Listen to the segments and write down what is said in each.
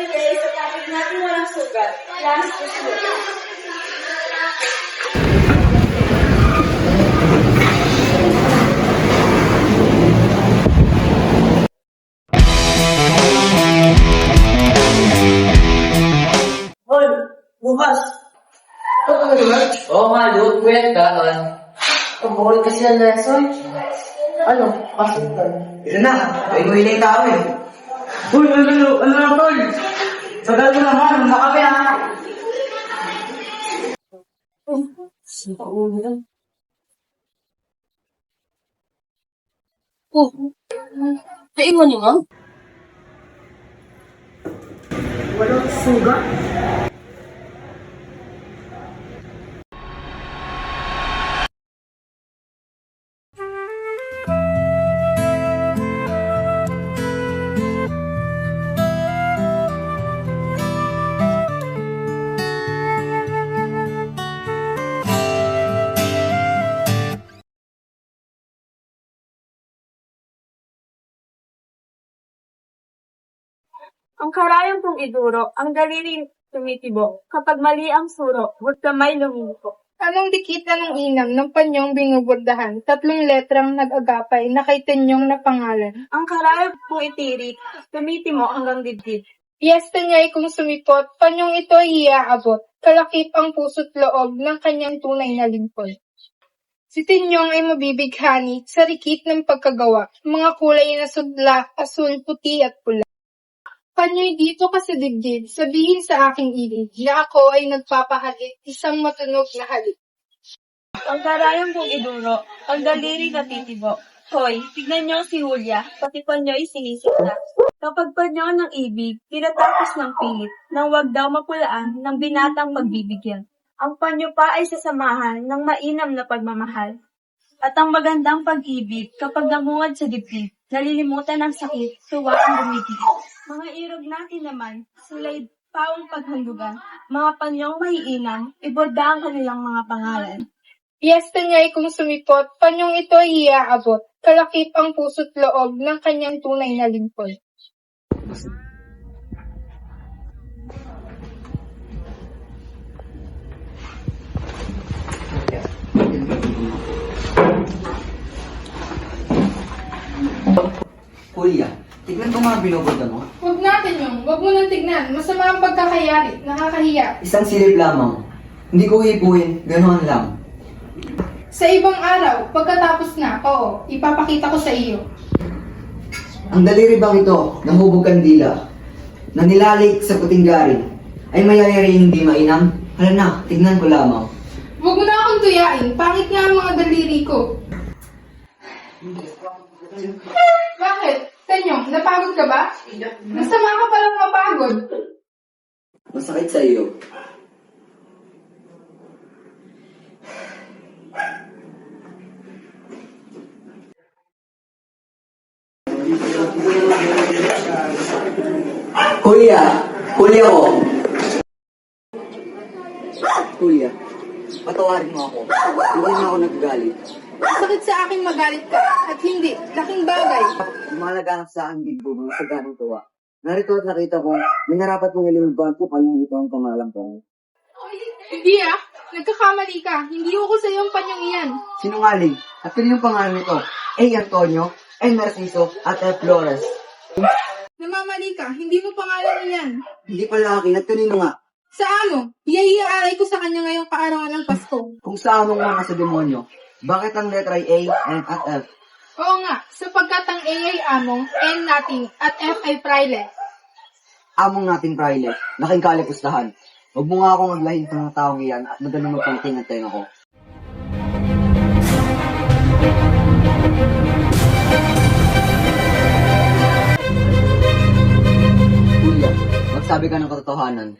pagbibigay sa topic natin walang sugat. Last question. Hoy, bukas. Ito ka na ba? Oo nga, Luke. Wait ka, man. Ang boring kasi ng lesson. Ano? Pasok ka. Yun na, inuwi na yung tao eh. Uy, ano na tol? Sagal mo naman, nakabi ha. Oh, naiwan niyo, ma'am? Walang suga. Ang karayong kong iduro, ang daliling tumitibo. Kapag mali ang suro, huwag kamay lumiko. Anong dikit anong inam ng panyong binubordahan, 3 letrang nag-agapay na kay Tenyong na pangalan. Ang karayong kong itirik, tumitimo hanggang dibdib. Piyesta niya'y kung sumipot, panyong ito ay iaabot, kalakip ang puso't loob ng kanyang tunay na lingkod. Si Tenyong ay mabibighani sa rikit ng pagkagawa, mga kulay na sudla, asul, puti at pula. Panyo'y dito ka sa digdig, sabihin sa aking ibig, na ako ay nagpapahalik, isang matunog na halik. Ang karayong kong iduro, ang daliri natitibo. Hoy, tignan niyo si Julia, pati panyo'y sinisikta. Kapag panyo ng ibig, tinatapos ng pilit, nang wag daw mapulaan ng binatang pagbibigyan. Ang panyo pa ay sasamahan ng mainam na pagmamahal. At ang magandang pag-ibig, kapag namungad sa dibdib, nalilimutan ng sakit, tuwa ang dumigil. Mga irog natin naman, sila'y paong paghandugan. Mga panyong maiinam, iborda ang kanilang mga pangalan. Piyesta niya'y kung sumipot, panyong ito ay iaabot, kalakip ang puso't loob ng kanyang tunay na lingkod. Kuya, tignan ko mga binubod mo. Huwag natin yung, huwag mo nang tignan, masama ang pagkakayari, nakakahiya. Isang silip lamang. Hindi ko ipuin, ganoon lang. Sa ibang araw, pagkatapos na, oo, ipapakita ko sa iyo. Ang daliri bang ito, ng hubog kandila, na nilalik sa puting garing, ay mayayari hindi mainam? Hala na, tignan ko lamang. Huwag mo na akong tuyain, pangit nga ang mga daliri ko. Bakit? Tenyong, napagod ka ba? Masama ka palang mapagod. Masakit sa iyo. Kuya! Kuya ko! Kuya, patawarin mo ako. Hindi na ako nagagalit. Sakit sa akin magalit ka, at hindi, laking bagay. Lumalaganap sa aking bigbo mga saganang tuwa. Narito at nakita ko, may narapat mong ilimuban ko kung ito ang pamalampong. Hindi nagkakamali ka, hindi ako sa iyong panyong iyan. Sinungaling, at yung pangalan nito, A. Antonio, N. Narciso, at F. Flores. Namamali ka, hindi mo pangalan iyan. Hindi pala akin, at kanino nga? Sa amo, iyaiyaaray ko sa kanya ngayong kaarawan ng Pasko. Kung sa among mga sa demonyo, bakit ang letra ay A, N, at F? Oo nga, sapagkat ang A ay amo, N nating, at F ay fraile. Among nating praile, laking kalipustahan. Huwag mo nga akong maglahin sa mga taong iyan at madaling magpangting at tenga ko. Kuya, magsabi ka ng katotohanan.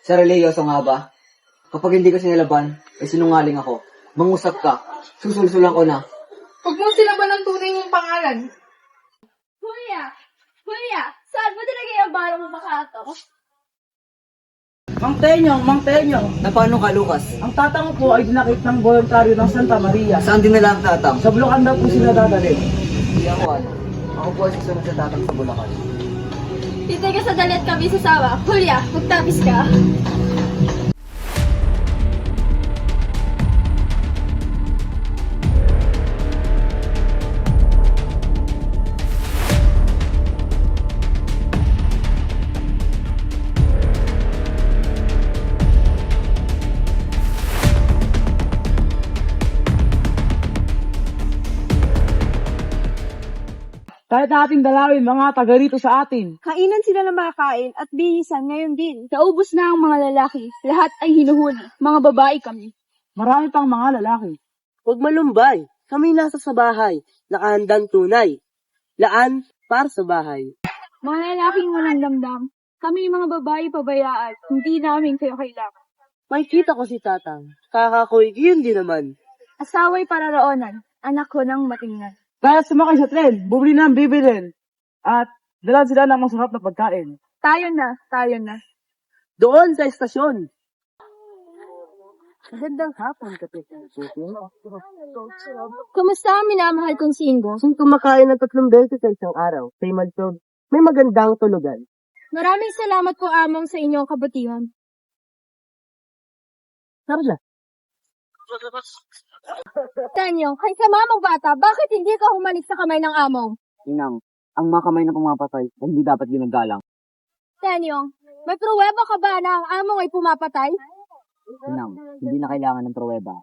Sa religyoso nga ba? Kapag hindi ko sinilaban, ay sinungaling ako. Mangusap ka, susulsulan ko na. Huwag mong silaban ang tunay mong pangalan. Julia, saan mo talaga yung baro mo makato? Mang Tenyong, Na paano ka, Lucas? ang tatang po ay dinakit ng voluntaryo ng Santa Maria. Saan dinala ang tatang? Sa Bulacan daw po sila dadalhin. Hindi ako ano. Ako po ay susunod sa tatang sa Bulacan. Hintay ka sa dali at kami sasawa. Julia, magtabis ka. Kahit nating dalawin mga taga rito sa atin. Kainan sila ng makakain at bihisan ngayon din. Naubos na ang mga lalaki. Lahat ay hinuhuli. Mga babae kami. Marami pang mga lalaki. Huwag malumbay. Kami nasa sa bahay. Nakahandang tunay. Laan para sa bahay. Mga lalaking walang damdam. Kami mga babae pabayaan. Hindi namin kayo kailangan. Makikita ko si Tatang. Kakakoy, yun din naman. Asaway pararoonan. Anak ko ng matingnan. Kaya sumakay sa tren, bumili ng bibilin. At dalan sila ng masarap na pagkain. Tayo na, tayo na. Doon sa estasyon. Magandang hapon, Kapitan. Kumusta ang minamahal kong singgo? Kung kumakain ng 3 beses sa isang araw, sa Imaltog, may magandang tulugan. Maraming salamat po among sa inyong kabutihan. Sarla. Tanyo, kay sa mamang bata, bakit hindi ka humalik sa kamay ng amo? Inang, ang mga kamay na pumapatay ay hindi dapat ginagalang. Tanyo, may pruweba ka ba na ang amo ay pumapatay? Inang, hindi na kailangan ng pruweba.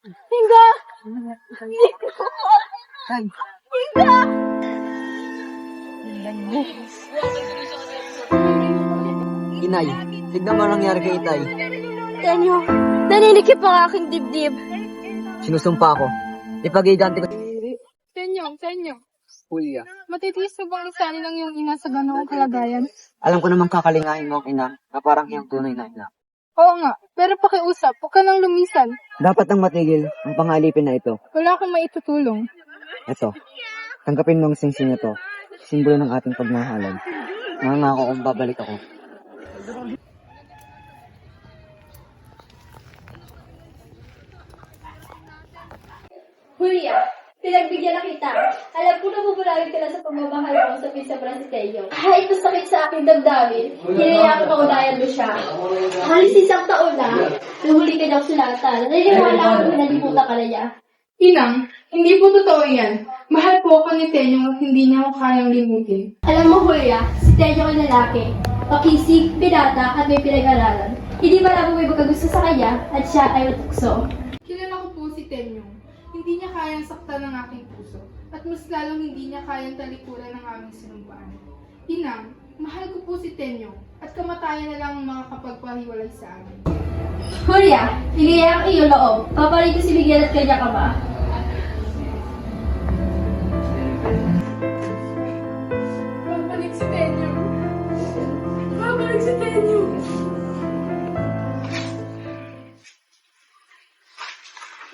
Hinga! Inay, tignan mo ang nangyari kay Itay. Tanyo, naninikip ang aking dibdib. Sinusumpa ko. Ipag-iganti ko. Tenyo, Julia. matitiis mo bang lisanin ang iyong ina sa ganoong kalagayan? Alam ko namang kakalingahin mo ang ina na parang iyong tunay na ina. Oo nga, pero pakiusap, huwag ka nang lumisan. Dapat nang matigil ang pangalipin na ito. Wala akong maitutulong. Ito, tanggapin mo ang singsing ito. Simbolo ng ating pagmahalan. Nangangako kung babalik ako. Julia, pinagbigyan na kita. Alam ko na bubulagin ka na sa pagmamahal mo sa Pisa Brasileño. Kahit masakit sa aking damdamin, hinayaan ko kaunayan mo siya. Halos isang taon na, nahuli ka niyang sulatan. Naniniwala ako na nalimutan ka na niya. Inang, hindi po totoo yan. Mahal po ako ni Tenyo, hindi niya ako kayang limutin. Alam mo, Julia, si Tenyo ay lalaki. Pakisig, pinata, at may pinag-aralan. Hindi malabo may magkagusto sa kanya, at siya ay matukso. Kilala ko po si Tenyo. Hindi niya kayang saktan ng aking puso. At mas lalong hindi niya kayang talikuran ng aming sinumpaan. Inang, mahal ko po si Tenyo. At kamatayan na lang ang makakapagpahiwalay sa amin. Julia, higaya ang iyong loob. Papalit ko si Miguel at kanya ka ba? Babalik si Tenyo. Babalik si Tenyo.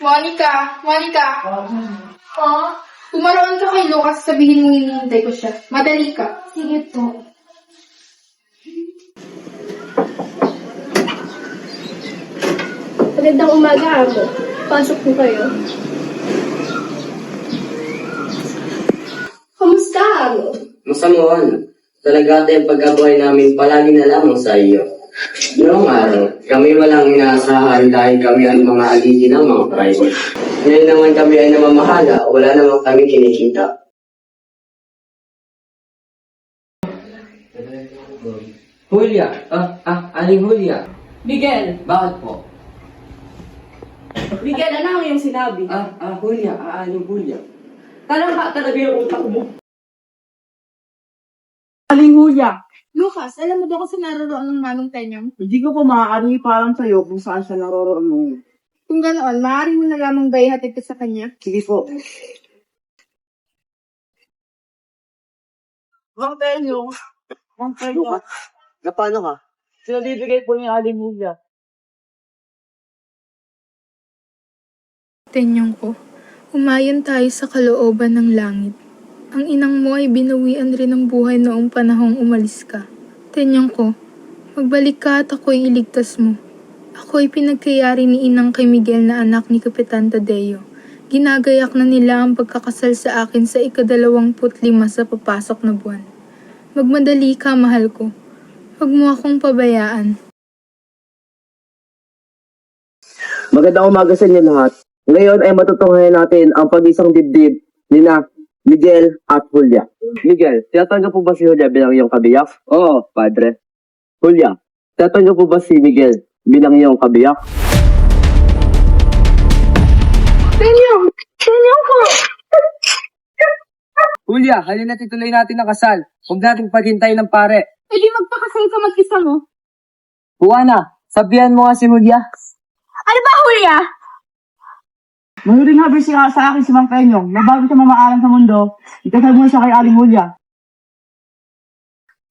Monica! Oo. Pumaroon ka kay Lucas, sabihin mo hinihintay ko siya. Madali ka. Sige po. Magandang umaga ako. Pasok po kayo. Kamusta ako? Masamuan. Talaga yung pagkabuhay namin palagi na lamang sa iyo. Noong araw, kami walang inaasahan dahil kami ang mga aligi ng mga private. Ngayon naman kami ay namamahala, wala naman kami kinikita. Julia, aling Julia. Miguel! Bakit po? Miguel, ano ang iyong sinabi? Julia, aling Julia. Talangka talaga yung utak mo. Aling Julia, Lucas, alam mo ba kung saan naroroon ng manong Tenyo? hindi ko po maaari parang sa'yo kung saan siya naroroon mo. Kung ganoon, maaari mo na lamang ba ihatid ka sa kanya? Sige po. Mang Tenyo. Mang Tenyo. Na paano ka? Sinalibigay po ni Aling Julia. Tenyong ko, umayon tayo sa kalooban ng langit. Ang inang mo ay binawian rin ng buhay noong panahong umalis ka. Tenyong ko, magbalik ka at ako'y iligtas mo. Ako'y pinagkayari ni inang kay Miguel na anak ni Kapitan Tadeo. Ginagayak na nila ang pagkakasal sa akin sa 25 sa papasok na buwan. Magmadali ka, mahal ko. Huwag mo akong pabayaan. Magandang umaga sa inyo lahat. Ngayon ay matutunghayan natin ang pag-isang dibdib nina Miguel at Julia. Miguel, tinatanggap po ba si Julia bilang iyong kabiyak? Oo, padre. Julia, tinatanggap po ba si Miguel bilang iyong kabiyak? Julia, halina tituloy natin ang kasal. Huwag natin paghintay ng pare. E di magpakasal ka mag-isa mo. Juana, sabihan mo nga si Julia. Ano ba, Julia? Manuring nga siya sa akin si Mang Penyong na bago siya mamaalam sa mundo, ikasal mo siya kay Aling Julia.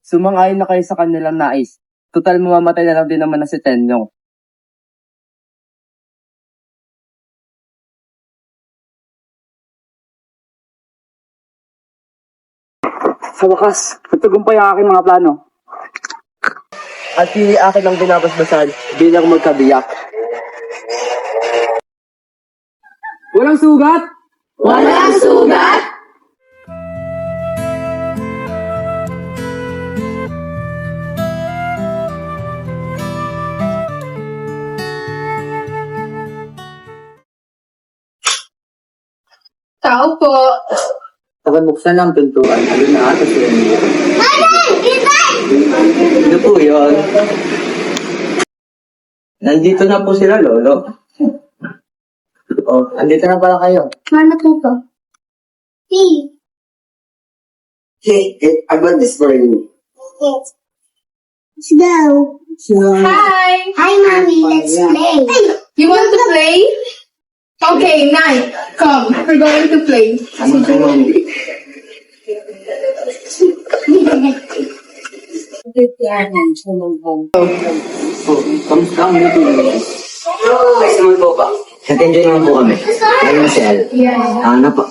Sumang-ayon na kayo sa kanilang nais. Total mamamatay na lang din naman na si Tenyong. Sa wakas, nagtagumpay ang aking mga plano. At hindi akin ang binabasbasan bilang magkabiyak. Walang sugat! Walang sugat! Tao po. Kapag buksan ang pintuan, alin na ata sila niyo. Ano po yun? Nandito na po sila, Lolo. Oh, andito na pala kayo. Mana po to? Hey. Hey, I got this for you. Let's go. Hi! Hi, Mommy. Let's play. You want to play? Okay, Nine. Come, we're going to play. Oh, kamusta ang mga tuloy? Nice naman po ba? Nag-enjoy naman po kami. Lalo na si El.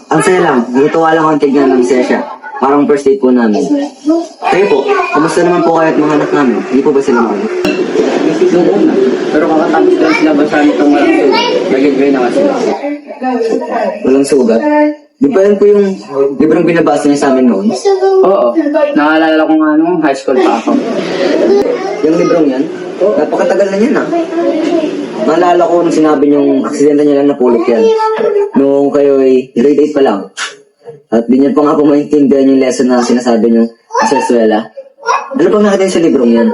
Ang saya lang. Natutuwa lang ang tignan ng saya siya. Parang first date po namin. Kayo po, kamusta naman po kayo at mga anak namin? Hindi po ba sila mga anak? Nung una, pero kakatapos ko sila basahin itong malang sugat. Nag-enjoy na kasi. Walang sugat? Di ba yan po yung librong binabasa niya sa amin noon? Oo. Naalala ko nga nung high school pa ako. Yung librong yan? Napakatagal na yan ah. Naalala ko nung sinabi niyong aksidente niya lang napulot yan. Nung kayo ay grade 8 pa lang. At di niya pa nga po maintindihan yung lesson na sinasabi niyo sa eskwela. Ano pang nakita sa librong yan?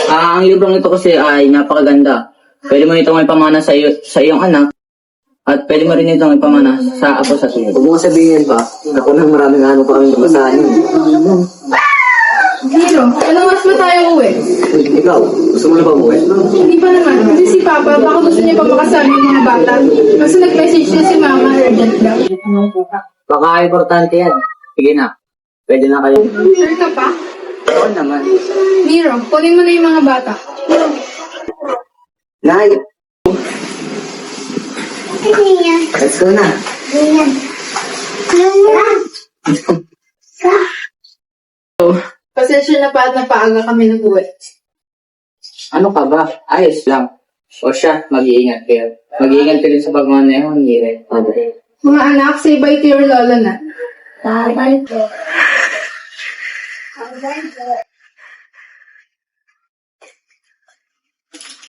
Ang librong ito kasi ay napakaganda. Pwede mo itong ipamana sa iyong anak. At pwede mo rin itong ipamana sa apo sa sunod. Huwag mo sabihin pa. Ako nang maraming ano pa kami kapasahan yun. Zero, ano mas ba tayo uwi? Ikaw, gusto mo na ba umuwi? Hindi pa naman. Kasi si Papa, baka gusto niya pa makasama yung mga bata. Kasi nag-message niya si Mama, urgent daw. Baka importante yan. Sige na. Pwede na kayo. Sure ka pa? Oo naman. Miro, kunin mo na yung mga bata. Nay! Let's go na. Pasensya na pa at napaaga kami ng uwi. Ano ka ba? Ayos lang. O siya, mag-iingat kayo. Mag-iingat ka rin sa pagmaneho, Mire. Mga anak, say bye to your lola na. Bye-bye po.